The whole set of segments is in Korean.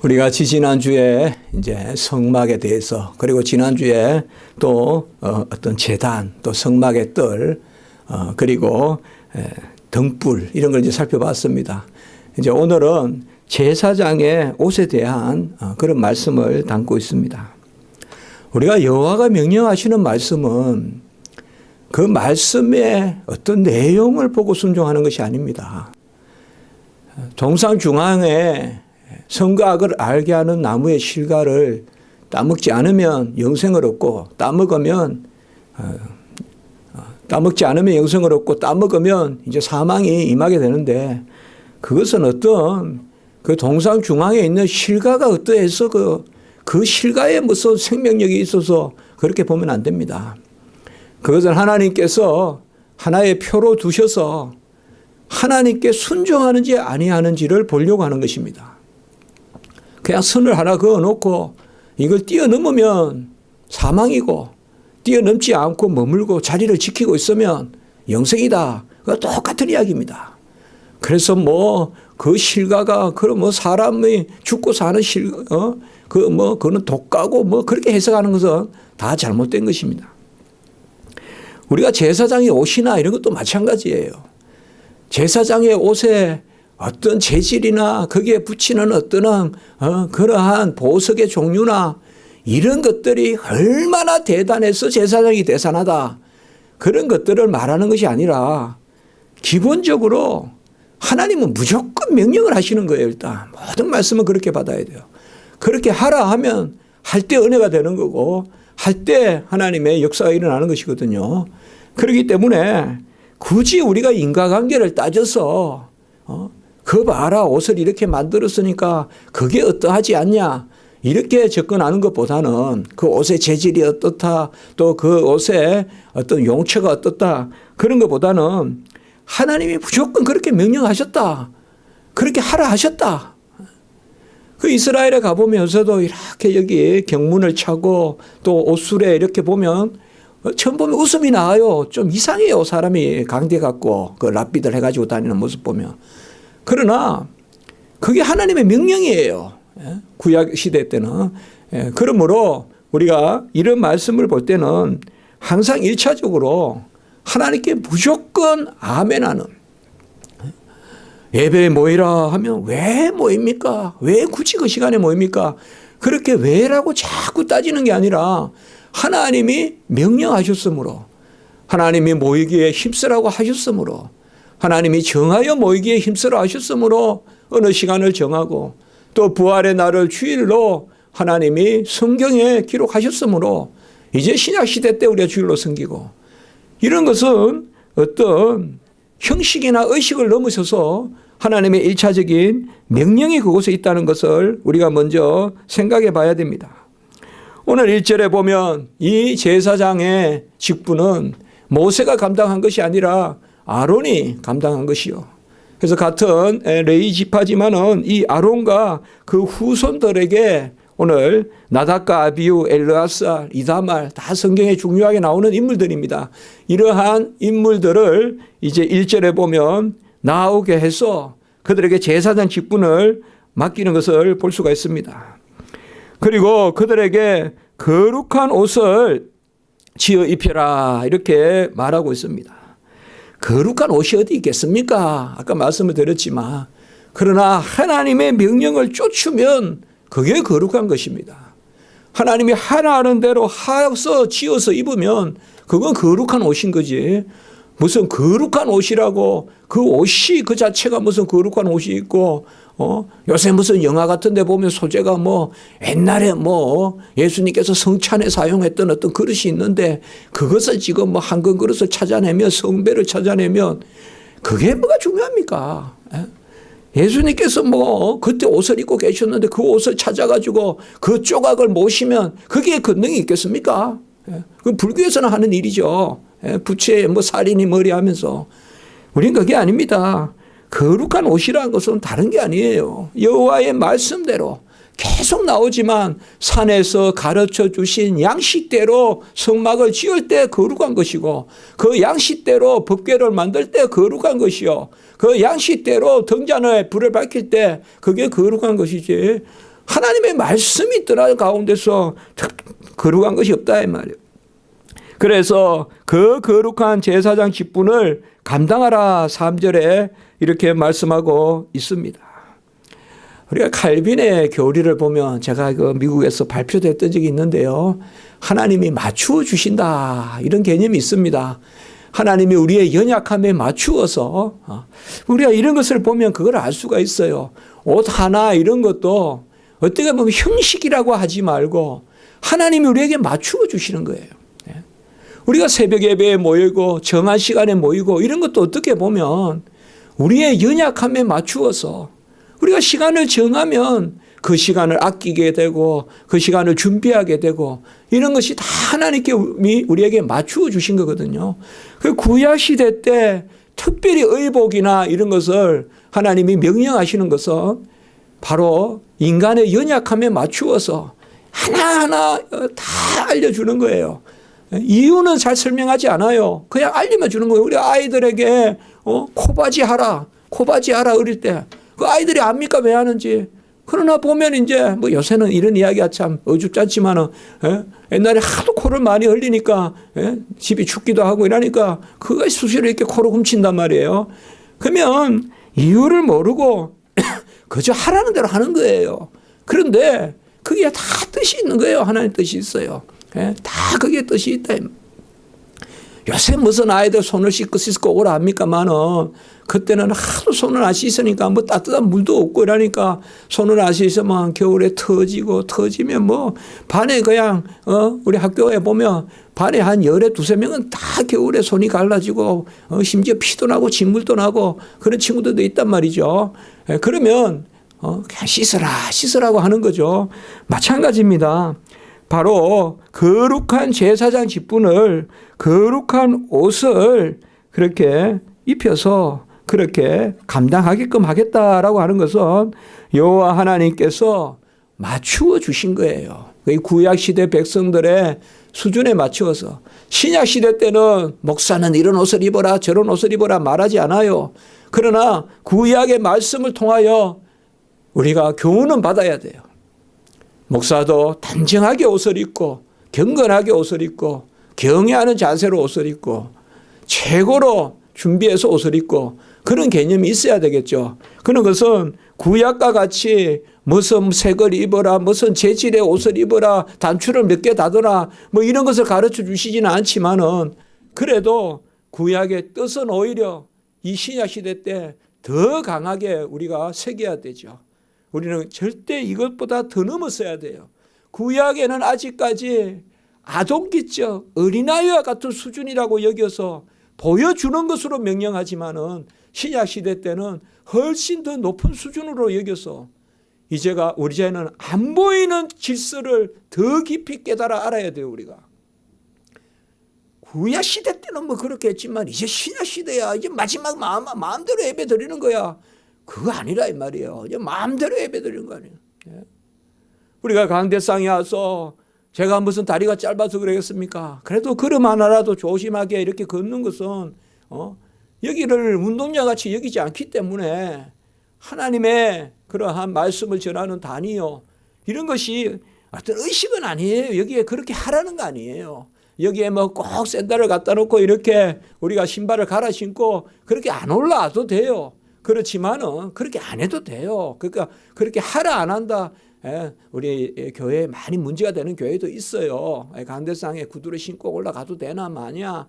우리가 지지난주에 이제 성막에 대해서, 그리고 지난주에 또 어떤 제단, 또 성막의 뜰, 그리고 등불, 이런 걸 이제 살펴봤습니다. 이제 오늘은 제사장의 옷에 대한 그런 말씀을 담고 있습니다. 우리가 여호와가 명령하시는 말씀은 그 말씀의 어떤 내용을 보고 순종하는 것이 아닙니다. 동상 중앙에 선과 악을 알게 하는 나무의 실과를 따먹지 않으면 영생을 얻고, 따먹지 않으면 영생을 얻고, 따먹으면 이제 사망이 임하게 되는데, 그것은 어떤 그 동상 중앙에 있는 실과가 어떠해서 그 실과에 무슨 생명력이 있어서 그렇게 보면 안 됩니다. 그것은 하나님께서 하나의 표로 두셔서 하나님께 순종하는지 아니하는지를 보려고 하는 것입니다. 그냥 선을 하나 그어놓고 이걸 뛰어넘으면 사망이고, 뛰어넘지 않고 머물고 자리를 지키고 있으면 영생이다. 그거 똑같은 이야기입니다. 그래서 그 실과가 사람이 죽고 사는 그거는 독가고 그렇게 해석하는 것은 다 잘못된 것입니다. 우리가 제사장의 옷이나 이런 것도 마찬가지예요. 제사장의 옷에 어떤 재질이나 거기에 붙이는 어떤 그러한 보석의 종류나 이런 것들이 얼마나 대단해서 제사장이 대단하다, 그런 것들을 말하는 것이 아니라 기본적으로 하나님은 무조건 명령을 하시는 거예요. 일단 모든 말씀은 그렇게 받아야 돼요. 그렇게 하라 하면 할 때 은혜가 되는 거고, 할 때 하나님의 역사가 일어나는 것이거든요. 그렇기 때문에 굳이 우리가 인과관계를 따져서 그 봐라, 옷을 이렇게 만들었으니까 그게 어떠하지 않냐, 이렇게 접근하는 것보다는 그 옷의 재질이 어떻다, 또 그 옷의 어떤 용처가 어떻다, 그런 것보다는 하나님이 무조건 그렇게 명령하셨다, 그렇게 하라 하셨다. 그 이스라엘에 가보면서도 이렇게 여기 경문을 차고 또 옷술에 이렇게 보면 처음 보면 웃음이 나와요. 좀 이상해요. 사람이 강대 같고 그 랍비들 해가지고 다니는 모습 보면. 그러나 그게 하나님의 명령이에요. 구약 시대 때는. 그러므로 우리가 이런 말씀을 볼 때는 항상 1차적으로 하나님께 무조건 아멘하는, 예배에 모이라 하면 왜 모입니까? 왜 굳이 그 시간에 모입니까? 그렇게 왜라고 자꾸 따지는 게 아니라 하나님이 명령하셨으므로, 하나님이 모이기에 힘쓰라고 하셨으므로, 하나님이 정하여 모이기에 힘쓰라 하셨으므로 어느 시간을 정하고, 또 부활의 날을 주일로 하나님이 성경에 기록하셨으므로 이제 신약시대 때 우리가 주일로 섬기고, 이런 것은 어떤 형식이나 의식을 넘어서서 하나님의 일차적인 명령이 그곳에 있다는 것을 우리가 먼저 생각해 봐야 됩니다. 오늘 1절에 보면 이 제사장의 직분은 모세가 감당한 것이 아니라 아론이 감당한 것이요. 그래서 같은 레위 지파지만은 이 아론과 그 후손들에게 오늘 나답과 아비후, 엘르아살, 이다말, 다 성경에 중요하게 나오는 인물들입니다. 이러한 인물들을 이제 1절에 보면 나오게 해서 그들에게 제사장 직분을 맡기는 것을 볼 수가 있습니다. 그리고 그들에게 거룩한 옷을 지어 입혀라, 이렇게 말하고 있습니다. 거룩한 옷이 어디 있겠습니까? 아까 말씀을 드렸지만, 그러나 하나님의 명령을 쫓으면 그게 거룩한 것입니다. 하나님이 하라는 대로 하서 지어서 입으면 그건 거룩한 옷인 거지. 무슨 거룩한 옷이라고, 그 옷이 그 자체가 무슨 거룩한 옷이 있고, 요새 무슨 영화 같은 데 보면 소재가 옛날에 예수님께서 성찬에 사용했던 어떤 그릇이 있는데 그것을 지금 한근 그릇을 찾아내면, 성배를 찾아내면 그게 뭐가 중요합니까? 예수님께서 그때 옷을 입고 계셨는데 그 옷을 찾아가지고 그 조각을 모시면 그게 권능이 있겠습니까? 그 불교에서는 하는 일이죠. 부채에 살인이 머리 하면서. 우린 그게 아닙니다. 거룩한 옷이라는 것은 다른 게 아니에요. 여호와의 말씀대로 계속 나오지만 산에서 가르쳐 주신 양식대로 성막을 지을 때 거룩한 것이고, 그 양식대로 법궤를 만들 때 거룩한 것이요, 그 양식대로 등잔에 불을 밝힐 때 그게 거룩한 것이지, 하나님의 말씀이 떠나 가운데서 거룩한 것이 없다 이 말이에요. 그래서 그 거룩한 제사장 직분을 감당하라 3절에 이렇게 말씀하고 있습니다. 우리가 칼빈의 교리를 보면 제가 그 미국에서 발표됐던 적이 있는데요. 하나님이 맞추어 주신다 이런 개념이 있습니다. 하나님이 우리의 연약함에 맞추어서 우리가 이런 것을 보면 그걸 알 수가 있어요. 옷 하나 이런 것도 어떻게 보면 형식이라고 하지 말고 하나님이 우리에게 맞추어 주시는 거예요. 우리가 새벽 예배에 모이고 정한 시간에 모이고 이런 것도 어떻게 보면 우리의 연약함에 맞추어서 우리가 시간을 정하면 그 시간을 아끼게 되고 그 시간을 준비하게 되고 이런 것이 다 하나님께 우리에게 맞추어 주신 거거든요. 그 구약 시대 때 특별히 의복이나 이런 것을 하나님이 명령하시는 것은 바로 인간의 연약함에 맞추어서 하나하나 다 알려주는 거예요. 이유는 잘 설명하지 않아요. 그냥 알려만 주는 거예요. 우리 아이들에게 코바지 하라 어릴 때 그 아이들이 압니까 왜 하는지. 그러나 보면 이제 뭐 요새는 이런 이야기가 참 어줍잖지만은 옛날에 하도 코를 많이 흘리니까 집이 춥기도 하고 이러니까 그거 수시로 이렇게 코로 훔친단 말이에요. 그러면 이유를 모르고 그저 하라는 대로 하는 거예요. 그런데 그게 다 뜻이 있는 거예요. 하나님 뜻이 있어요. 다 그게 뜻이 있다. 요새 무슨 아이들 손을 씻고 오라 합니까만은 그때는 하도 손을 안 씻으니까 뭐 따뜻한 물도 없고 이러니까 손을 안 씻으면 겨울에 터지면 뭐 반에 그냥 우리 학교에 보면 반에 한 열에 두세 명은 다 겨울에 손이 갈라지고 심지어 피도 나고 진물도 나고 그런 친구들도 있단 말이죠. 그러면 그냥 씻으라고 하는 거죠. 마찬가지입니다. 바로 거룩한 제사장 직분을 거룩한 옷을 그렇게 입혀서 그렇게 감당하게끔 하겠다라고 하는 것은 여호와 하나님께서 맞추어 주신 거예요. 구약 시대 백성들의 수준에 맞추어서 신약 시대 때는 목사는 이런 옷을 입어라 저런 옷을 입어라 말하지 않아요. 그러나 구약의 말씀을 통하여 우리가 교훈은 받아야 돼요. 목사도 단정하게 옷을 입고 경건하게 옷을 입고 경외하는 자세로 옷을 입고 최고로 준비해서 옷을 입고 그런 개념이 있어야 되겠죠. 그런 것은 구약과 같이 무슨 색을 입어라 무슨 재질의 옷을 입어라 단추를 몇 개 닫아라 뭐 이런 것을 가르쳐 주시지는 않지만은 그래도 구약의 뜻은 오히려 이 신약 시대 때 더 강하게 우리가 새겨야 되죠. 우리는 절대 이것보다 더 넘어서야 돼요. 구약에는 아직까지 아동기적 어린아이와 같은 수준이라고 여겨서 보여주는 것으로 명령하지만은 신약 시대 때는 훨씬 더 높은 수준으로 여겨서 이제가 우리는 안 보이는 질서를 더 깊이 깨달아 알아야 돼요. 우리가 구약 시대 때는 뭐 그렇게 했지만 이제 신약 시대야. 이제 마지막 마음대로 예배 드리는 거야. 그거 아니라 이 말이에요. 이제 마음대로 예배 드리는 거 아니에요. 우리가 강대상에 와서 제가 무슨 다리가 짧아서 그러겠습니까? 그래도 걸음 하나라도 조심하게 이렇게 걷는 것은 여기를 운동장같이 여기지 않기 때문에 하나님의 그러한 말씀을 전하는 단위요. 이런 것이 어떤 의식은 아니에요. 여기에 그렇게 하라는 거 아니에요. 여기에 뭐 꼭 샌들을 갖다 놓고 이렇게 우리가 신발을 갈아 신고 그렇게 안 올라와도 돼요. 그렇지만은 그렇게 안 해도 돼요. 그러니까 그렇게 하라 안 한다. 우리 교회에 많이 문제가 되는 교회도 있어요. 강대상에 구두를 신고 올라가도 되나 마냐.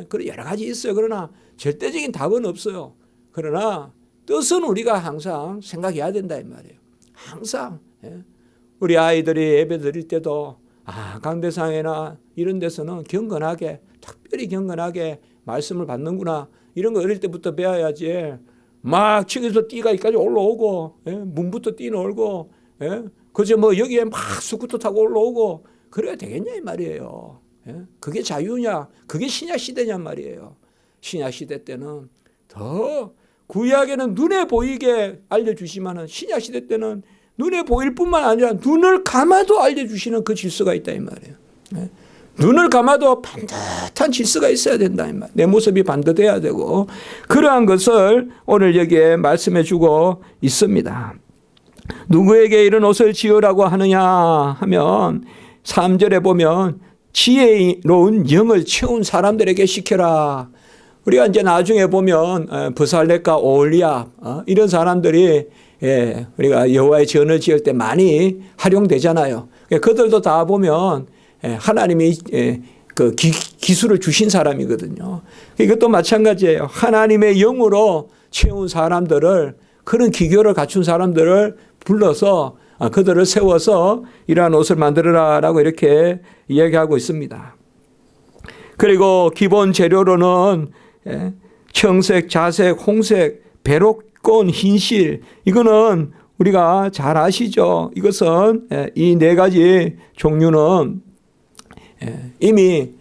그런 여러 가지 있어요. 그러나 절대적인 답은 없어요. 그러나 뜻은 우리가 항상 생각해야 된다 이 말이에요. 항상 우리 아이들이 예배 드릴 때도 강대상이나 이런 데서는 경건하게 특별히 경건하게 말씀을 받는구나. 이런 거 어릴 때부터 배워야지. 막 층에서 띠가 여기까지 올라오고 문부터 띠 놀고 그저 뭐 여기에 막 스쿠터 타고 올라오고 그래야 되겠냐 이 말이에요. 그게 자유냐? 그게 신약 시대냔 말이에요. 신약 시대 때는 더 구약에는 눈에 보이게 알려주시면은 신약 시대 때는 눈에 보일 뿐만 아니라 눈을 감아도 알려주시는 그 질서가 있다 이 말이에요. 눈을 감아도 반듯한 질서가 있어야 된다 이 말. 내 모습이 반듯해야 되고 그러한 것을 오늘 여기에 말씀해 주고 있습니다. 누구에게 이런 옷을 지으라고 하느냐 하면 3절에 보면 지혜로운 영을 채운 사람들에게 시켜라. 우리가 이제 나중에 보면 브살렛과 오홀리압 이런 사람들이 우리가 여호와의 전을 지을 때 많이 활용되잖아요. 그들도 다 보면 하나님이 그 기술을 주신 사람이거든요. 이것도 마찬가지예요. 하나님의 영으로 채운 사람들을, 그런 기교를 갖춘 사람들을 불러서 그들을 세워서 이러한 옷을 만들어라라고 이렇게 이야기하고 있습니다. 그리고 기본 재료로는 청색, 자색, 홍색, 베로권, 흰실, 이거는 우리가 잘 아시죠. 이것은 이 네 가지 종류는 이미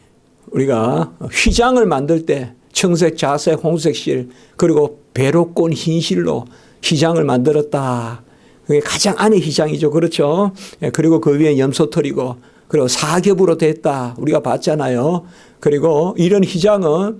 우리가 휘장을 만들 때 청색, 자색, 홍색 실, 그리고 베로권, 흰실로 휘장을 만들었다. 그게 가장 안의 휘장이죠. 그렇죠. 그리고 그 위에 염소털이고, 그리고 사겹으로 됐다. 우리가 봤잖아요. 그리고 이런 휘장은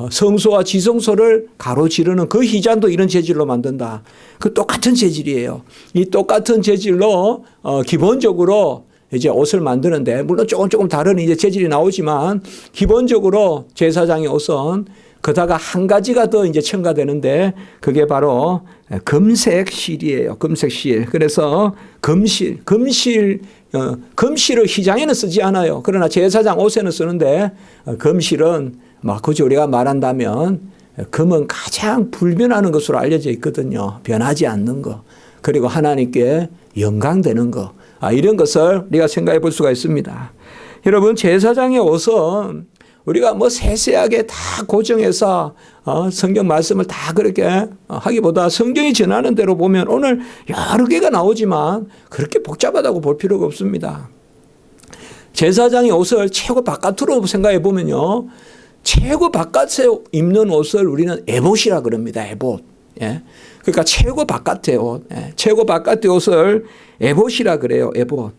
성소와 지성소를 가로지르는 그 휘장도 이런 재질로 만든다. 그 똑같은 재질이에요. 이 똑같은 재질로 기본적으로 이제 옷을 만드는데, 물론 조금 다른 이제 재질이 나오지만 기본적으로 제사장의 옷은 그다가 한 가지가 더 이제 첨가되는데, 그게 바로 금색 실이에요. 금색 실. 그래서 금실을 휘장에는 쓰지 않아요. 그러나 제사장 옷에는 쓰는데, 금실은 굳이 우리가 말한다면 금은 가장 불변하는 것으로 알려져 있거든요. 변하지 않는 거. 그리고 하나님께 영광되는 거. 이런 것을 우리가 생각해 볼 수가 있습니다. 여러분, 제사장의 옷은 우리가 세세하게 다 고정해서 성경 말씀을 다 그렇게 하기보다 성경이 전하는 대로 보면 오늘 여러 개가 나오지만 그렇게 복잡하다고 볼 필요가 없습니다. 제사장의 옷을 최고 바깥으로 생각해 보면요, 최고 바깥에 입는 옷을 우리는 에봇이라 그럽니다. 에봇. 그러니까 최고 바깥의 옷, 최고 바깥의 옷을 에봇이라 그래요. 에봇.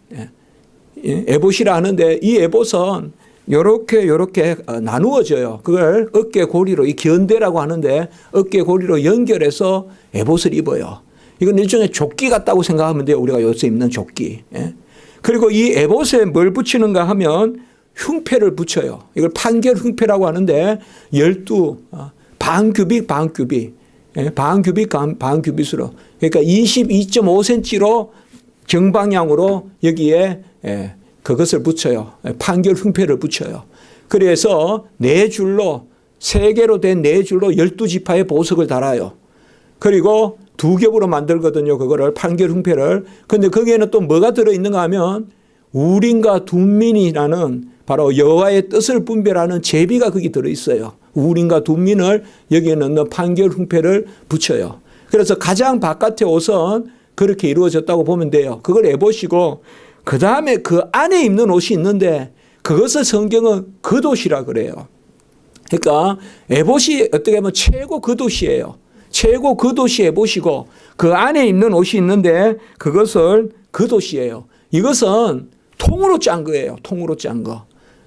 에봇이라 하는데, 이 에봇은 요렇게 나누어져요. 그걸 어깨 고리로, 이 견대라고 하는데 어깨 고리로 연결해서 에봇을 입어요. 이건 일종의 조끼 같다고 생각하면 돼요. 우리가 요새 입는 조끼. 그리고 이 에봇에 뭘 붙이는가 하면 흉패를 붙여요. 이걸 판결 흉패라고 하는데 12 반큐빅 반큐빗으로, 그러니까 22.5cm로 정방향으로 여기에 그것을 붙여요. 판결 흉패를 붙여요. 그래서 4줄로, 3개로 된 4줄로 12지파의 보석을 달아요. 그리고 2겹으로 만들거든요. 그거를 판결 흉패를. 그런데 거기에는 또 뭐가 들어있는가 하면 우림과 둠민이라는 바로 여호와의 뜻을 분별하는 제비가 거기 들어있어요. 우림과 둠민을 여기에 넣는 판결 흉패를 붙여요. 그래서 가장 바깥의 옷은 그렇게 이루어졌다고 보면 돼요. 그걸 에봇이고, 그 다음에 그 안에 입는 옷이 있는데 그것을 성경은 겉옷이라 그래요. 그러니까 에봇이 어떻게 보면 최고 겉옷이에요. 최고 겉옷이 에봇이고, 그 안에 입는 옷이 있는데 그것을 겉옷이에요. 이것은 통으로 짠 거예요. 통으로 짠 거.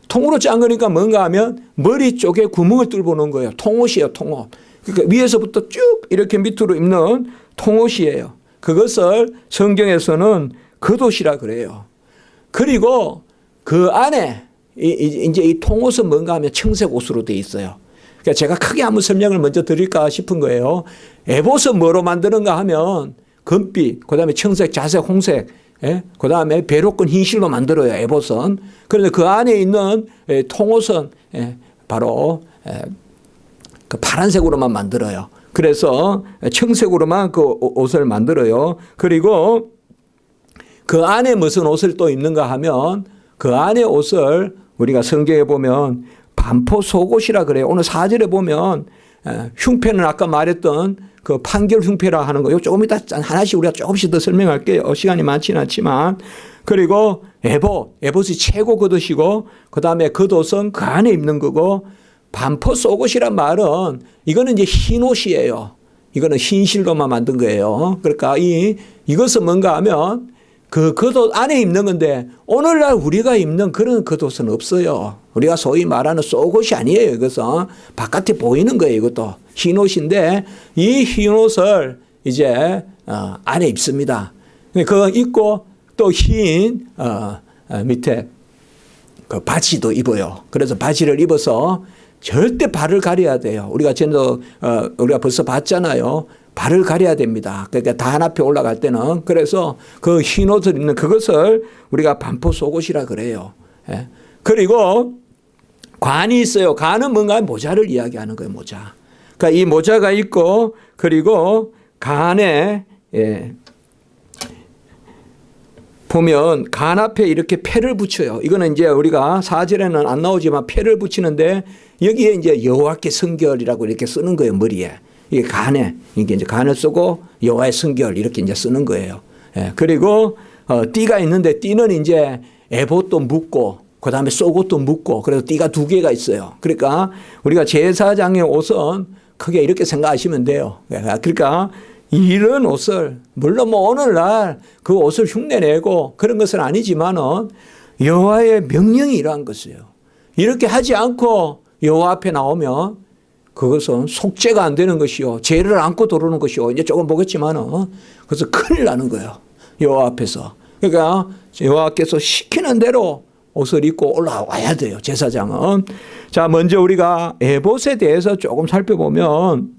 통으로 짠 거니까 뭔가 하면 머리 쪽에 구멍을 뚫어 놓은 거예요. 통옷이에요. 통옷. 그러니까 위에서부터 쭉 이렇게 밑으로 입는 통옷이에요. 그것을 성경에서는 겉옷이라 그래요. 그리고 그 안에 이제 이 통옷은 뭔가 하면 청색 옷으로 되어 있어요. 그러니까 제가 크게 한번 설명을 먼저 드릴까 싶은 거예요. 에봇은 뭐로 만드는가 하면 금빛, 그다음에 청색, 자색, 홍색, 그 다음에 베로권 흰실로 만들어요. 에봇은. 그런데 그 안에 있는 통옷은 바로 그 파란색으로만 만들어요. 그래서 청색으로만 그 옷을 만들어요. 그리고 그 안에 무슨 옷을 또 입는가 하면 그 안에 옷을 우리가 성경에 보면 반포 속옷이라 그래요. 오늘 4절에 보면 흉패는 아까 말했던 그 판결 흉패라 하는 거, 조금 이따 하나씩 우리가 조금씩 더 설명할게요. 시간이 많지는 않지만. 그리고 에봇이 최고 겉옷이고, 그 다음에 겉옷은 그 안에 입는 거고, 반포 속옷이란 말은 이거는 이제 흰 옷이에요. 이거는 흰실로만 만든 거예요. 그러니까 이것은 뭔가 하면 그 겉옷 안에 입는 건데, 오늘날 우리가 입는 그런 겉옷은 없어요. 우리가 소위 말하는 속옷이 아니에요. 이것은 바깥에 보이는 거예요. 이것도 흰옷인데 이 흰옷을 이제 안에 입습니다. 그거 입고 또 흰 밑에 그 바지도 입어요. 그래서 바지를 입어서 절대 발을 가려야 돼요. 우리가 전도 우리가 벌써 봤잖아요. 발을 가려야 됩니다. 그러니까 단 앞에 올라갈 때는. 그래서 그 흰 옷을 입는 그것을 우리가 반포 속옷이라 그래요. 예. 그리고 관이 있어요. 관은 뭔가 모자를 이야기하는 거예요. 모자. 그러니까 이 모자가 있고 그리고 간에 보면 간 앞에 이렇게 패를 붙여요. 이거는 이제 우리가 4절에는 안 나오지만 패를 붙이는데 여기에 이제 여호와께 성결이라고 이렇게 쓰는 거예요. 머리에. 이게 간에 이게 이제 간을 쓰고 여호와의 성결 이렇게 이제 쓰는 거예요. 예. 그리고 띠가 있는데 띠는 이제 에봇도 묶고 그다음에 속옷도 묶고 그래서 띠가 2개가 있어요. 그러니까 우리가 제사장의 옷은 크게 이렇게 생각하시면 돼요. 그러니까 이런 옷을 물론 뭐 오늘날 그 옷을 흉내내고 그런 것은 아니지만은 여호와의 명령이 이러한 것이에요. 이렇게 하지 않고 여호와 앞에 나오면 그것은 속죄가 안 되는 것이요. 죄를 안고 들어오는 것이요. 이제 조금 보겠지만은 그래서 큰일 나는 거예요. 여호와 앞에서. 그러니까 여호와께서 시키는 대로 옷을 입고 올라와야 돼요. 제사장은. 자, 먼저 우리가 에봇에 대해서 조금 살펴보면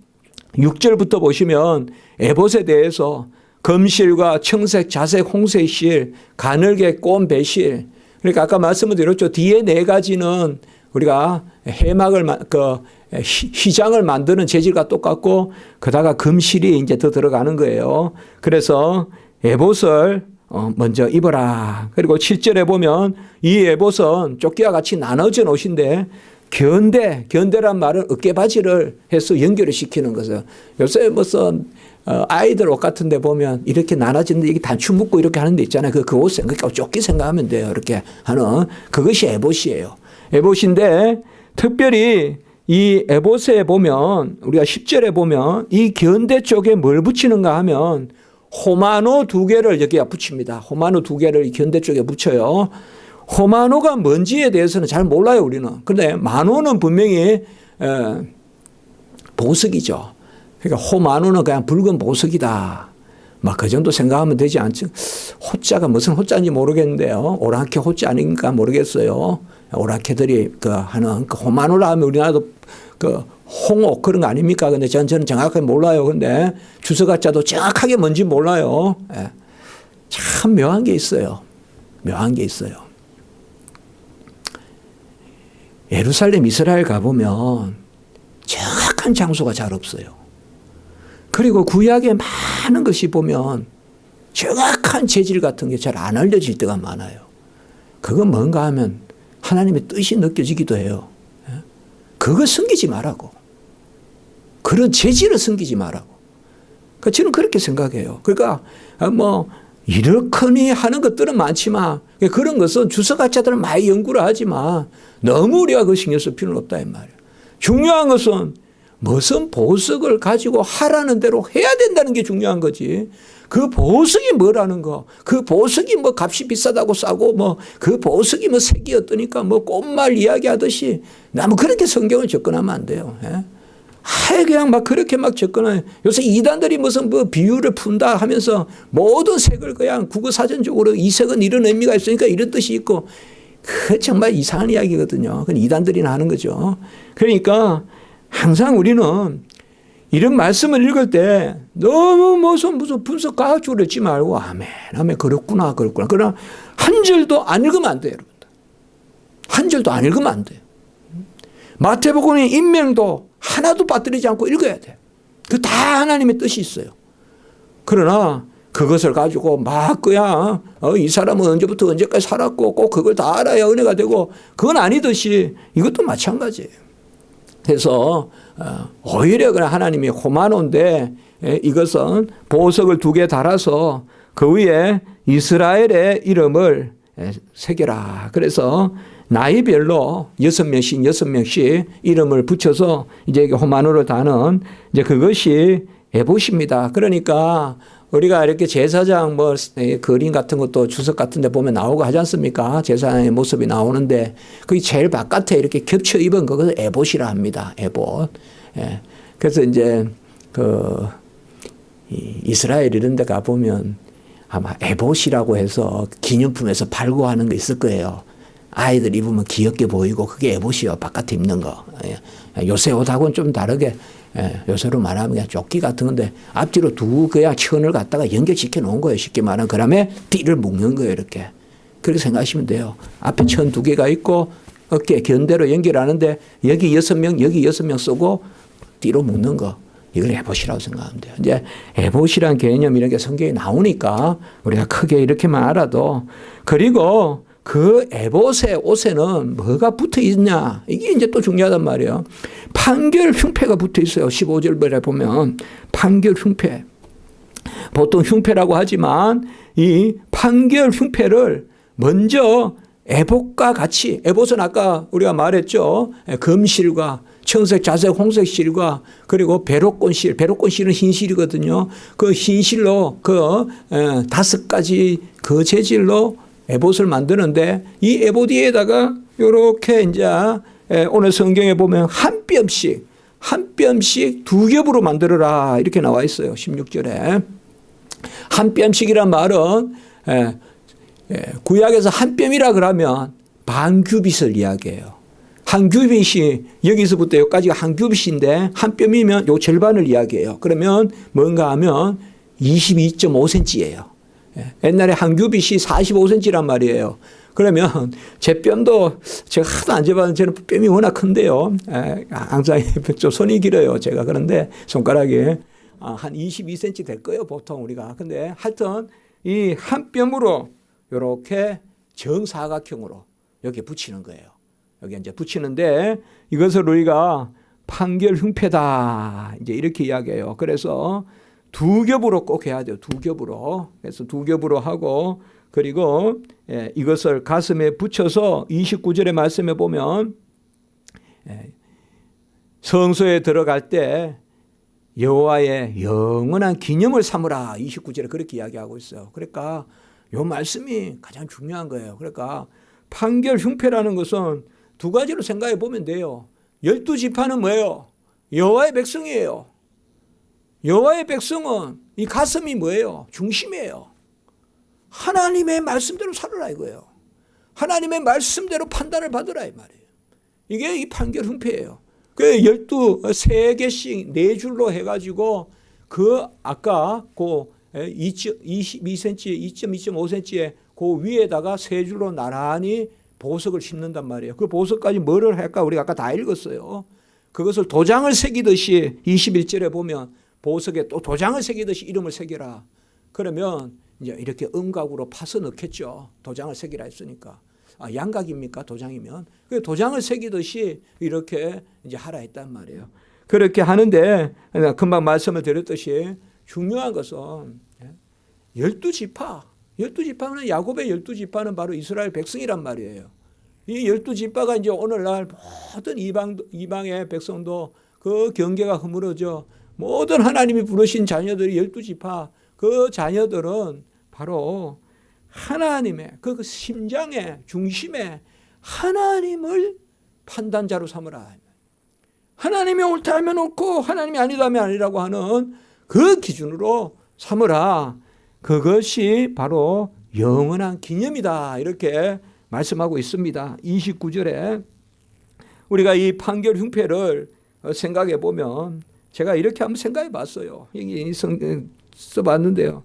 6절부터 보시면 에봇에 대해서 금실과 청색, 자색, 홍색 실, 가늘게 꼰 배실. 그러니까 아까 말씀을 드렸죠. 뒤에 4가지는 우리가 해막을 휘장을 만드는 재질과 똑같고 그다가 금실이 이제 더 들어가는 거예요. 그래서 에봇을 먼저 입어라. 그리고 7절에 보면 이 에봇은 조끼와 같이 나눠진 옷인데 견대란 말은 어깨바지를 해서 연결을 시키는 거죠. 요새 무슨 아이들 옷 같은 데 보면 이렇게 나눠지는데 이게 단추 묶고 이렇게 하는 데 있잖아요. 그 옷 생각하고 조끼 생각하면 돼요. 이렇게 하는 그것이 에봇이에요. 에봇인데 특별히 이 에봇에 보면 우리가 10절에 보면 이 견대 쪽에 뭘 붙이는가 하면 호마노 2개를 여기에 붙입니다. 호마노 2개를 이 견대 쪽에 붙여요. 호마노가 뭔지에 대해서는 잘 몰라요, 우리는. 그런데 마노는 분명히 보석이죠. 그러니까 호마노는 그냥 붉은 보석이다. 막 그 정도 생각하면 되지 않죠. 호자가 무슨 호자인지 모르겠는데요. 오랑캐 호자 아닌가 모르겠어요. 오랑캐들이 하는 호마노라 하면 우리나라도 홍옥 그런 거 아닙니까? 근데 저는 정확하게 몰라요. 근데 주석가자도 정확하게 뭔지 몰라요. 참 묘한 게 있어요. 묘한 게 있어요. 예루살렘 이스라엘 가보면 정확한 장소가 잘 없어요. 그리고 구약에 많은 것이 보면 정확한 재질 같은 게 잘 안 알려질 때가 많아요. 그건 뭔가 하면 하나님의 뜻이 느껴지기도 해요. 그거 숨기지 말라고. 그런 재질을 숨기지 말라고. 그러니까 저는 그렇게 생각해요. 그러니까 이렇거니 하는 것들은 많지만 그런 것은 주석가짜들은 많이 연구를 하지만 너무 우리가 그 신경 쓸 필요는 없다 이 말이에요. 중요한 것은 무슨 보석을 가지고 하라는 대로 해야 된다는 게 중요한 거지. 그 보석이 뭐라는 거, 그 보석이 뭐 값이 비싸다고 싸고 그 보석이 색이 어떠니까 꽃말 이야기하듯이 나무 그렇게 성경을 접근하면 안 돼요. 그냥 그렇게 접근해요. 요새 이단들이 무슨 비유를 푼다 하면서 모든 색을 그냥 국어사전적으로 이 색은 이런 의미가 있으니까 이런 뜻이 있고 그 정말 이상한 이야기거든요. 그건 이단들이나 하는 거죠. 그러니까 항상 우리는 이런 말씀을 읽을 때 너무 무슨 분석 과학적으로 읽지 말고 아멘 그렇구나. 그러나 한 절도 안 읽으면 안 돼요. 여러분들. 한 절도 안 읽으면 안 돼요. 마태복음의 인명도 하나도 빠뜨리지 않고 읽어야 돼요. 그 다 하나님의 뜻이 있어요. 그러나 그것을 가지고 그냥 이 사람은 언제부터 언제까지 살았고 꼭 그걸 다 알아야 은혜가 되고 그건 아니듯이 이것도 마찬가지예요. 그래서 오히려 그냥 하나님이 호마노인데 이것은 보석을 2개 달아서 그 위에 이스라엘의 이름을 새겨라. 그래서 나이별로 6명씩 이름을 붙여서 이제 호마노를 다는 이제 그것이 에봇입니다. 그러니까 우리가 이렇게 제사장 그림 같은 것도 주석 같은 데 보면 나오고 하지 않습니까? 제사장의 모습이 나오는데 그게 제일 바깥에 이렇게 겹쳐 입은 그것을 에봇이라 합니다. 에봇. 그래서 이제 이스라엘 이런 데 가보면 아마 에봇이라고 해서 기념품에서 발고하는 거 있을 거예요. 아이들 입으면 귀엽게 보이고 그게 에봇이요. 바깥에 입는 거. 요새 옷하고는 좀 다르게 요새로 말하면 그냥 조끼 같은 건데 앞뒤로 두 그냥 천을 갖다가 연결시켜 놓은 거예요. 쉽게 말하면. 그다음에 띠를 묶는 거예요. 이렇게. 그렇게 생각하시면 돼요. 앞에 천 두 개가 있고 어깨 견대로 연결하는데 여기 6명 여기 6명 쓰고 띠로 묶는 거. 이걸 에봇이라고 생각하면 돼요. 이제 에봇이란 개념 이런 게 성경에 나오니까 우리가 크게 이렇게만 알아도 그리고 그 에봇의 옷에는 뭐가 붙어 있냐. 이게 이제 또 중요하단 말이에요. 판결 흉패가 붙어 있어요. 15절에 보면 판결 흉패. 보통 흉패라고 하지만 이 판결 흉패를 먼저 에봇과 같이 에봇은 아까 우리가 말했죠. 금실과 청색, 자색, 홍색 실과 그리고 베로권 실. 베로권 실은 흰 실이거든요. 그 흰 실로 그 5가지 그 재질로 에봇을 만드는데 이 에봇 위에다가 이렇게 이제 오늘 성경에 보면 한 뼘씩 두 겹으로 만들어라 이렇게 나와 있어요. 16절에. 한 뼘씩이란 말은 구약에서 한 뼘이라 그러면 반 규빗을 이야기해요. 한 규빗이 여기서부터 여기까지가 한 규빗인데 한 뼘이면 요 절반을 이야기해요. 그러면 뭔가 하면 22.5cm예요. 옛날에 한 규빗이 45cm란 말이에요. 그러면 제 뺨도 제가 하도 안 재봤는데 저는 뺨이 워낙 큰데요. 항상 좀 손이 길어요. 제가. 그런데 손가락이 한 22cm 될 거예요. 보통 우리가. 근데 하여튼 이 한 뼘으로 이렇게 정사각형으로 여기 붙이는 거예요. 여기 이제 붙이는데 이것을 우리가 판결 흉패다. 이제 이렇게 이야기해요. 그래서 두 겹으로 꼭 해야 돼요. 두 겹으로. 그래서 두 겹으로 하고 그리고 이것을 가슴에 붙여서 29절의 말씀에 보면 성소에 들어갈 때 여호와의 영원한 기념을 삼으라. 29절에 그렇게 이야기하고 있어요. 그러니까 이 말씀이 가장 중요한 거예요. 그러니까 판결 흉패라는 것은 두 가지로 생각해 보면 돼요. 12지파는 뭐예요? 여호와의 백성이에요. 여호와의 백성은 이 가슴이 뭐예요? 중심이에요. 하나님의 말씀대로 살아라 이거예요. 하나님의 말씀대로 판단을 받으라 이 말이에요. 이게 이 판결 흉패예요. 그 3개씩 4줄로 해가지고 그 아까 그 22cm, 2.5cm의 그 위에다가 3줄로 나란히 보석을 심는단 말이에요. 그 보석까지 뭐를 할까 우리가 아까 다 읽었어요. 그것을 도장을 새기듯이 21절에 보면 보석에 또 도장을 새기듯이 이름을 새겨라. 그러면 이제 이렇게 음각으로 파서 넣겠죠. 도장을 새기라 했으니까. 양각입니까? 도장이면. 그 도장을 새기듯이 이렇게 이제 하라 했단 말이에요. 그렇게 하는데 금방 말씀을 드렸듯이 중요한 것은 12지파. 12지파는 야곱의 12지파는 바로 이스라엘 백성이란 말이에요. 이 12지파가 이제 오늘날 모든 이방의 백성도 그 경계가 허물어져 모든 하나님이 부르신 자녀들이 12지파 그 자녀들은 바로 하나님의 그 심장의 중심에 하나님을 판단자로 삼으라. 하나님이 옳다 하면 옳고 하나님이 아니다 하면 아니라고 하는 그 기준으로 삼으라. 그것이 바로 영원한 기념이다. 이렇게 말씀하고 있습니다. 29절에 우리가 이 판결 흉패를 생각해 보면 제가 이렇게 한번 생각해 봤어요. 여기 써봤는데요.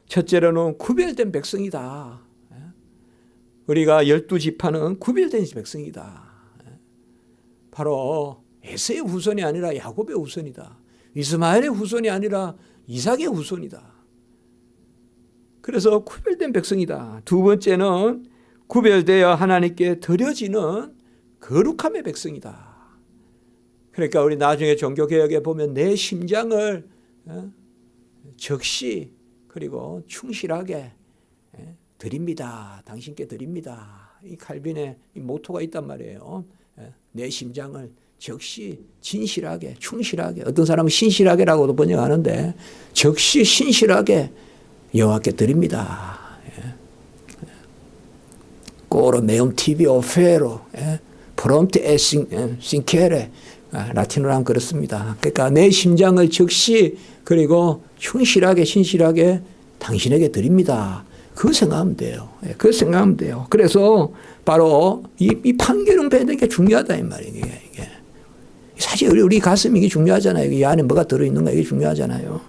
첫째로는 구별된 백성이다. 우리가 12지파는 구별된 백성이다. 바로 에서의 후손이 아니라 야곱의 후손이다. 이스마엘의 후손이 아니라 이삭의 후손이다. 그래서 구별된 백성이다. 두 번째는 구별되어 하나님께 드려지는 거룩함의 백성이다. 그러니까 우리 나중에 종교개혁에 보면 내 심장을 적시 그리고 충실하게 드립니다. 당신께 드립니다. 이 칼빈의 이 모토가 있단 말이에요. 내 심장을 적시 진실하게 충실하게 어떤 사람은 신실하게라고도 번역하는데 적시 신실하게 여호와께 드립니다. Coro meum tibi ofero, prompte et sincere. 라틴어로 하면 그렇습니다. 그러니까 내 심장을 즉시 그리고 충실하게 신실하게 당신에게 드립니다. 그거 생각하면 돼요. 그거 생각하면 돼요. 그래서 바로 이 판결은 배는 게 중요하다 이 말이에요. 이게. 사실 우리 가슴이 이게 중요하잖아요. 이 안에 뭐가 들어있는가 이게 중요하잖아요.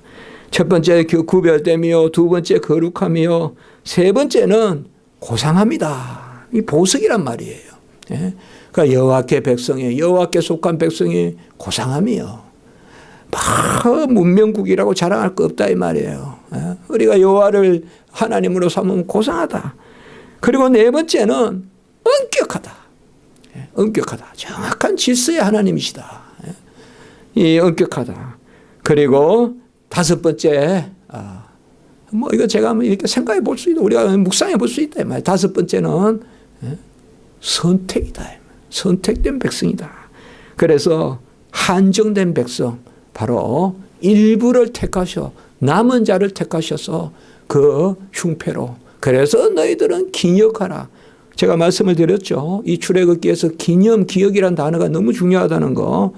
첫 번째 구별됨이요, 두 번째 거룩함이요, 세 번째는 고상합니다. 이 보석이란 말이에요. 그러니까 여호와께 백성이, 여호와께 속한 백성이 고상함이요. 막 문명국이라고 자랑할 거 없다 이 말이에요. 우리가 여호와를 하나님으로 삼으면 고상하다. 그리고 네 번째는 엄격하다. 엄격하다. 정확한 질서의 하나님이시다. 이 엄격하다. 그리고 다섯 번째, 이거 제가 이렇게 생각해 볼 수 있다. 우리가 묵상해 볼 수 있다. 다섯 번째는 선택이다. 선택된 백성이다. 그래서 한정된 백성, 바로 일부를 택하셔, 남은 자를 택하셔서 그 흉패로. 그래서 너희들은 기억하라. 제가 말씀을 드렸죠. 이 출애굽기에서 기념, 기억이라는 단어가 너무 중요하다는 거.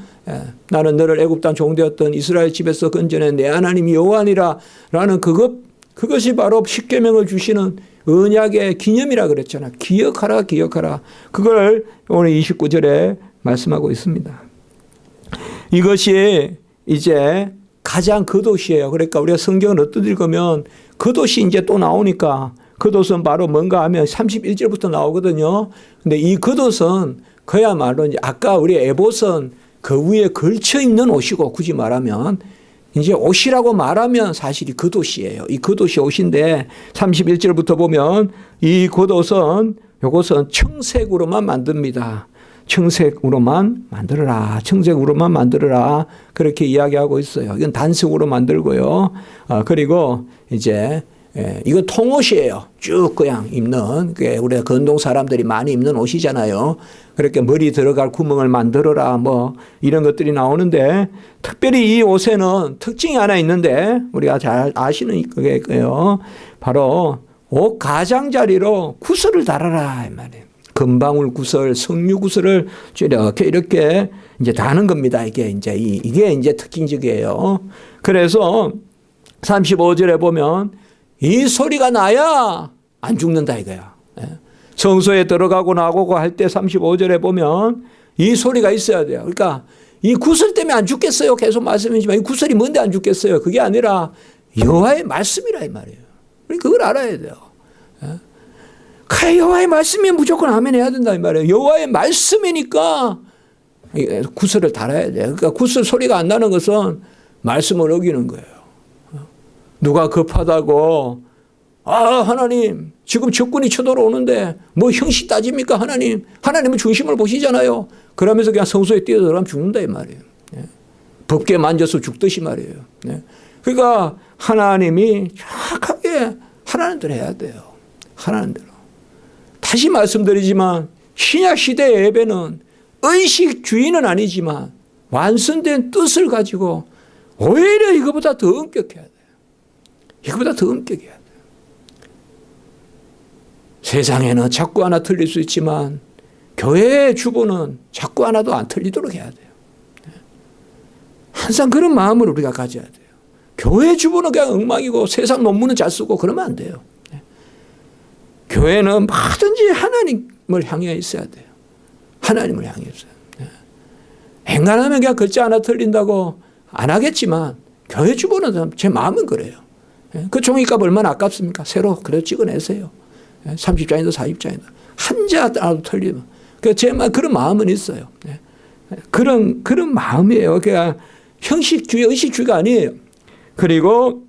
나는 너를 애굽 땅 종되었던 이스라엘 집에서 건져낸 내 하나님 여호와니라 라는 그것이 바로 십계명을 주시는 언약의 기념이라 그랬잖아. 기억하라, 기억하라. 그걸 오늘 29절에 말씀하고 있습니다. 이것이 이제 가장 겉옷이에요. 그러니까 우리가 성경을 어떤 읽으면 겉옷이 이제 또 나오니까 겉옷은 바로 뭔가 하면 31절부터 나오거든요. 근데 이 겉옷은 그야말로 이제 아까 우리 에봇은 그 위에 걸쳐 입는 옷이고 굳이 말하면 이제 옷이라고 말하면 사실이 겉옷이에요. 이 겉옷이 옷인데 31절부터 보면 이 겉옷은 이것은 청색으로만 만듭니다. 청색으로만 만들어라. 청색으로만 만들어라. 그렇게 이야기하고 있어요. 이건 단색으로 만들고요. 그리고 이제 이거 통옷이에요. 쭉 그냥 입는, 우리가 건동 사람들이 많이 입는 옷이잖아요. 그렇게 머리 들어갈 구멍을 만들어라 뭐 이런 것들이 나오는데 특별히 이 옷에는 특징이 하나 있는데 우리가 잘 아시는 거예요. 바로 옷 가장자리로 구슬을 달아라 이 말이에요. 금방울 구슬, 석류 구슬을 이렇게 이제 다는 겁니다. 이게 이제 특징적이에요. 그래서 35절에 보면 이 소리가 나야 안 죽는다 이거야. 성소에 들어가고 나오고 할 때 35절에 보면 이 소리가 있어야 돼요. 그러니까 이 구슬 때문에 안 죽겠어요. 계속 말씀이지만 이 구슬이 뭔데 안 죽겠어요. 그게 아니라 여호와의 말씀이라 이 말이에요. 그걸 알아야 돼요. 여호와의 말씀이면 무조건 아멘 해야 된다 이 말이에요. 여호와의 말씀이니까 구슬을 달아야 돼요. 그러니까 구슬 소리가 안 나는 것은 말씀을 어기는 거예요. 누가 급하다고 하나님 지금 적군이 쳐들어오는데 뭐 형식 따집니까 하나님. 하나님은 중심을 보시잖아요. 그러면서 그냥 성소에 뛰어들어가면 죽는다 이 말이에요. 법궤 만져서 죽듯이 말이에요. 그러니까 하나님이 정확하게 하라는 대로 해야 돼요. 하라는 대로. 다시 말씀드리지만 신약 시대의 예배는 의식주의는 아니지만 완성된 뜻을 가지고 오히려 이거보다 더 엄격해야 돼요. 이거보다 더 엄격해야 돼요. 세상에는 자꾸 하나 틀릴 수 있지만 교회의 주보는 자꾸 하나도 안 틀리도록 해야 돼요. 항상 그런 마음을 우리가 가져야 돼요. 교회 주보는 그냥 엉망이고 세상 논문은 잘 쓰고 그러면 안 돼요. 교회는 뭐든지 하나님을 향해 있어야 돼요. 하나님을 향해 있어야 돼요. 행간하면 그냥 글자 하나 틀린다고 안 하겠지만 교회 주보는 제 마음은 그래요. 그 종이값 얼마나 아깝습니까? 새로 그래 찍어내세요. 30장이든 40장이든 한자라도 틀리면. 제 그런 마음은 있어요. 그런 마음이에요. 그러니까 형식주의, 의식주의가 아니에요. 그리고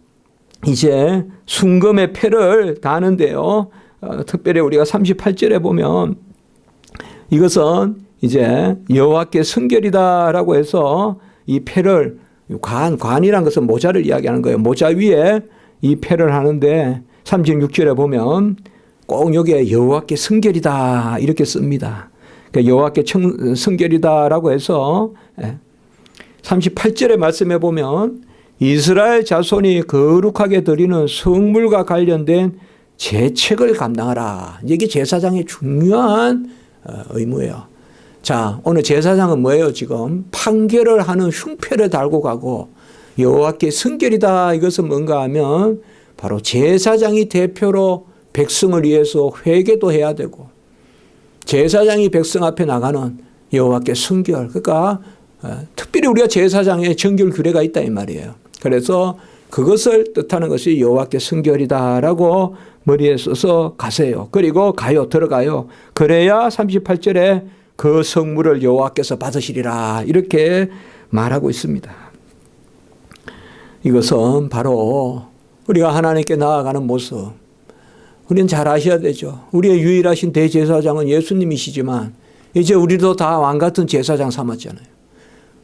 이제 순금의 패를 다는데요. 특별히 우리가 38절에 보면 이것은 이제 여호와께 성결이다라고 해서 이 패를 관이라는 것은 모자를 이야기하는 거예요. 모자 위에 이 패를 하는데 36절에 보면 꼭 여기에 여호와께 성결이다 이렇게 씁니다. 그러니까 여호와께 성결이다라고 해서 38절의 말씀에 보면 이스라엘 자손이 거룩하게 드리는 성물과 관련된 제책을 감당하라. 이게 제사장의 중요한 의무예요. 자, 오늘 제사장은 뭐예요? 지금 판결을 하는 흉패를 달고 가고 여호와께 성결이다. 이것은 뭔가 하면 바로 제사장이 대표로 백성을 위해서 회개도 해야 되고 제사장이 백성 앞에 나가는 여호와께 순결. 그러니까 특별히 우리가 제사장의 정결 규례가 있다 이 말이에요. 그래서 그것을 뜻하는 것이 여호와께 순결이다라고 머리에 써서 가세요. 그리고 들어가요. 그래야 38절에 그 성물을 여호와께서 받으시리라 이렇게 말하고 있습니다. 이것은 바로 우리가 하나님께 나아가는 모습. 우리는 잘 아셔야 되죠. 우리의 유일하신 대제사장은 예수님이시지만 이제 우리도 다 왕같은 제사장 삼았잖아요.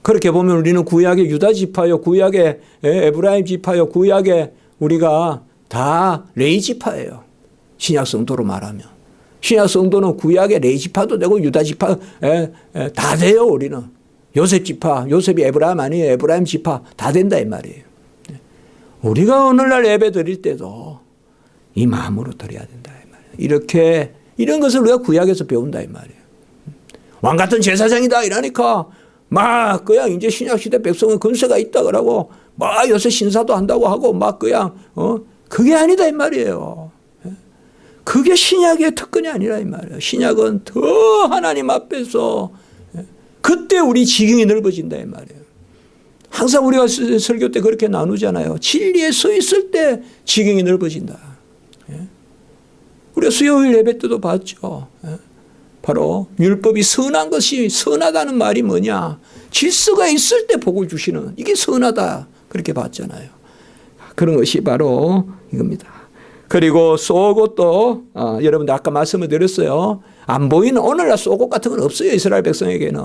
그렇게 보면 우리는 구약의 유다 지파요, 구약의 에브라임 지파요, 구약의 우리가 다 레위 지파예요. 신약 성도로 말하면. 신약 성도는 구약의 레위 지파도 되고 유다 지파 다 돼요, 우리는. 요셉 지파, 요셉이 에브라임 아니에요. 에브라임 지파 다 된다 이 말이에요. 우리가 오늘날 예배 드릴 때도 이 마음으로 드려야 된다 이 말이에요. 이렇게 이런 것을 우리가 구약에서 배운다 이 말이에요. 왕 같은 제사장이다 이러니까 막 그냥 이제 신약 시대 백성은 권세가 있다 그러고 막 요새 신사도 한다고 하고 막 그냥 그게 아니다 이 말이에요. 그게 신약의 특권이 아니라 이 말이에요. 신약은 더 하나님 앞에서 그때 우리 지경이 넓어진다 이 말이에요. 항상 우리가 설교 때 그렇게 나누잖아요. 진리에 서 있을 때 지경이 넓어진다. 우리가 수요일 예배 때도 봤죠. 바로 율법이 선한 것이 선하다는 말이 뭐냐. 질서가 있을 때 복을 주시는 이게 선하다. 그렇게 봤잖아요. 그런 것이 바로 이겁니다. 그리고 속옷도 여러분들 아까 말씀을 드렸어요. 안 보이는 오늘날 속옷 같은 건 없어요. 이스라엘 백성에게는.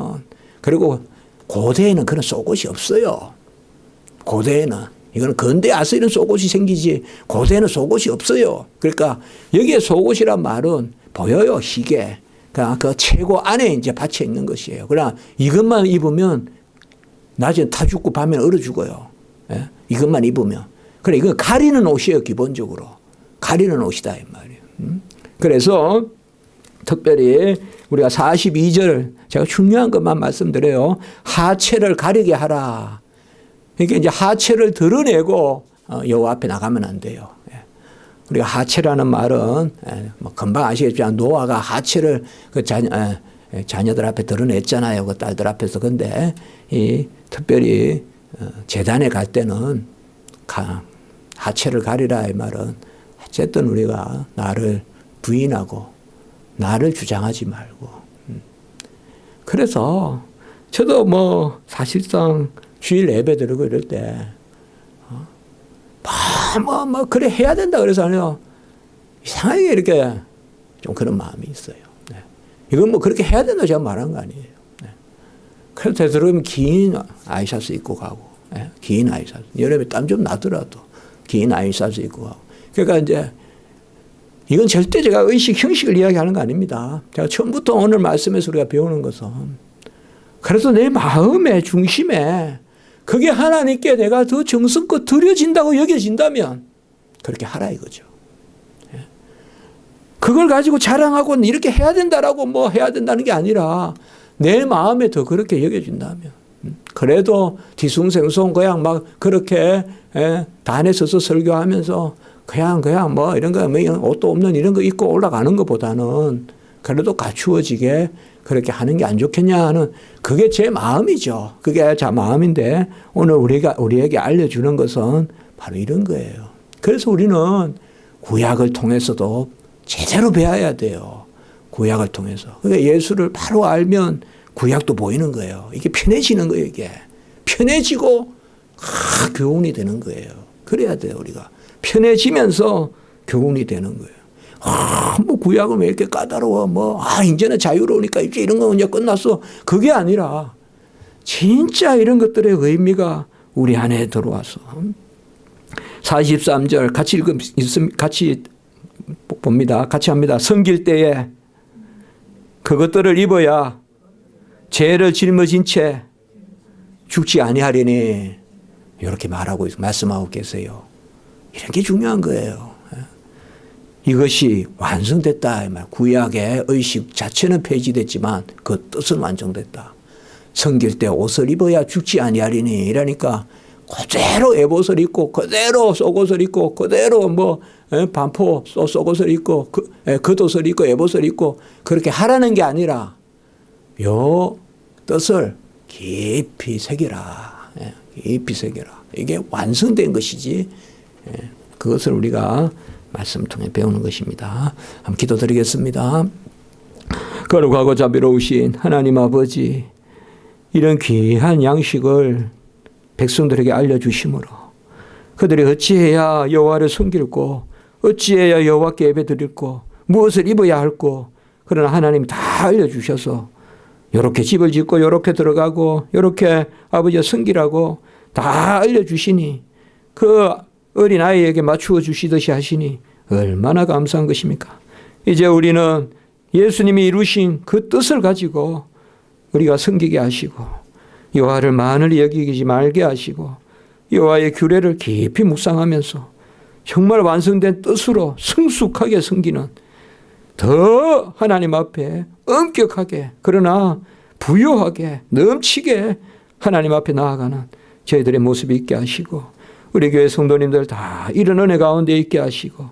그리고 고대에는 그런 속옷이 없어요. 고대에는. 이거는 근대 와서 이런 속옷이 생기지 고대에는 속옷이 없어요. 그러니까 여기에 속옷이란 말은 보여요. 희게. 그러니까 그 최고 안에 이제 받쳐 있는 것이에요. 그러나 이것만 입으면 낮에 타 죽고 밤에 얼어 죽어요. 예? 이것만 입으면. 그래 이거 가리는 옷이에요. 기본적으로. 가리는 옷이다 이 말이에요. 그래서 특별히 우리가 42절 제가 중요한 것만 말씀드려요. 하체를 가리게 하라. 그러니까 이제 하체를 드러내고 여호와 앞에 나가면 안 돼요. 우리가 하체라는 말은 뭐 금방 아시겠지만 노아가 하체를 그 자녀들 앞에 드러냈잖아요. 그 딸들 앞에서. 근데 이 특별히 제단에 갈 때는 하체를 가리라 이 말은 어쨌든 우리가 나를 부인하고 나를 주장하지 말고. 그래서 저도 뭐 사실상 주일 예배 드리고 이럴 때 그래 해야 된다 그래서 아니요. 이상하게 이렇게 좀 그런 마음이 있어요. 네. 이건 뭐 그렇게 해야 된다 제가 말한 거 아니에요. 네. 그래서 되도록이면 긴 아이샤스 입고 가고, 네. 긴 아이샤스. 여름에 땀 좀 나더라도 긴 아이샤스 입고 가고. 그러니까 이제 이건 절대 제가 의식, 형식을 이야기하는 거 아닙니다. 제가 처음부터 오늘 말씀에서 우리가 배우는 것은 그래서 내 마음의 중심에 그게 하나님께 내가 더 정성껏 드려진다고 여겨진다면 그렇게 하라 이거죠. 그걸 가지고 자랑하고 이렇게 해야 된다라고 뭐 해야 된다는 게 아니라 내 마음에 더 그렇게 여겨진다면 그래도 뒤숭생숭 그냥 막 그렇게 단에 서서 설교하면서 그냥 뭐 이런 거 뭐 옷도 없는 이런 거 입고 올라가는 것보다는 그래도 갖추어지게 그렇게 하는 게 안 좋겠냐 하는 그게 제 마음이죠. 그게 제 마음인데 오늘 우리에게 알려주는 것은 바로 이런 거예요. 그래서 우리는 구약을 통해서도 제대로 배워야 돼요. 구약을 통해서. 그러니까 예수를 바로 알면 구약도 보이는 거예요. 이게 편해지는 거예요. 이게 편해지고 교훈이 되는 거예요. 그래야 돼요. 우리가 편해지면서 교훈이 되는 거예요. 뭐 구약은 왜 이렇게 까다로워? 이제는 자유로우니까 이제 이런 거 이제 끝났어. 그게 아니라 진짜 이런 것들의 의미가 우리 안에 들어와서 43절 같이 봅니다. 같이 합니다. 섬길 때에 그것들을 입어야 죄를 짊어진 채 죽지 아니하리니 이렇게 말씀하고 계세요. 이런 게 중요한 거예요. 이것이 완성됐다. 구약의 의식 자체는 폐지됐지만 그 뜻은 완성됐다. 섬길 때 옷을 입어야 죽지 아니하리니 이러니까 그대로 에봇을 입고 그대로 속옷을 입고 그대로 반포 속옷을 입고 겉옷을 입고 에봇을 입고 그렇게 하라는 게 아니라 요 뜻을 깊이 새겨라. 깊이 새겨라. 이게 완성된 것이지. 그것을 우리가 말씀 통해 배우는 것입니다. 한번 기도드리겠습니다. 거룩하고 자비로우신 하나님 아버지, 이런 귀한 양식을 백성들에게 알려주심으로 그들이 어찌해야 여호와를 섬길고 어찌해야 여호와께 예배드릴고 무엇을 입어야 할고, 그러나 하나님이 다 알려주셔서 이렇게 집을 짓고 이렇게 들어가고 이렇게 아버지가 섬기라고 다 알려주시니 그 어린아이에게 맞추어 주시듯이 하시니 얼마나 감사한 것입니까? 이제 우리는 예수님이 이루신 그 뜻을 가지고 우리가 섬기게 하시고 여호와를 만을 여기지 말게 하시고 여호와의 규례를 깊이 묵상하면서 정말 완성된 뜻으로 성숙하게 섬기는, 더 하나님 앞에 엄격하게 그러나 부요하게 넘치게 하나님 앞에 나아가는 저희들의 모습이 있게 하시고, 우리 교회 성도님들 다 이런 은혜 가운데 있게 하시고,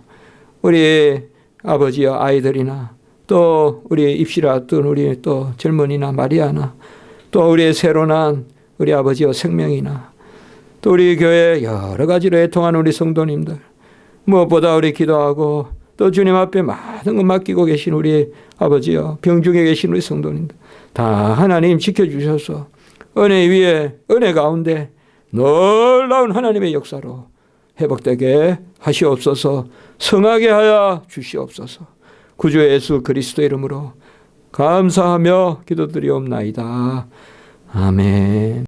우리 아버지와 아이들이나 또 우리 입시를 앞둔 우리 또 젊은이나 마리아나 또 우리의 새로 난 우리 아버지와 생명이나 또 우리 교회 여러 가지로 애통하는 우리 성도님들, 무엇보다 우리 기도하고 또 주님 앞에 많은 것 맡기고 계신 우리 아버지와 병중에 계신 우리 성도님들 다 하나님 지켜주셔서 은혜 위에 은혜 가운데 놀라운 하나님의 역사로 회복되게 하시옵소서. 성하게 하여 주시옵소서. 구주 예수 그리스도 이름으로 감사하며 기도드리옵나이다. 아멘.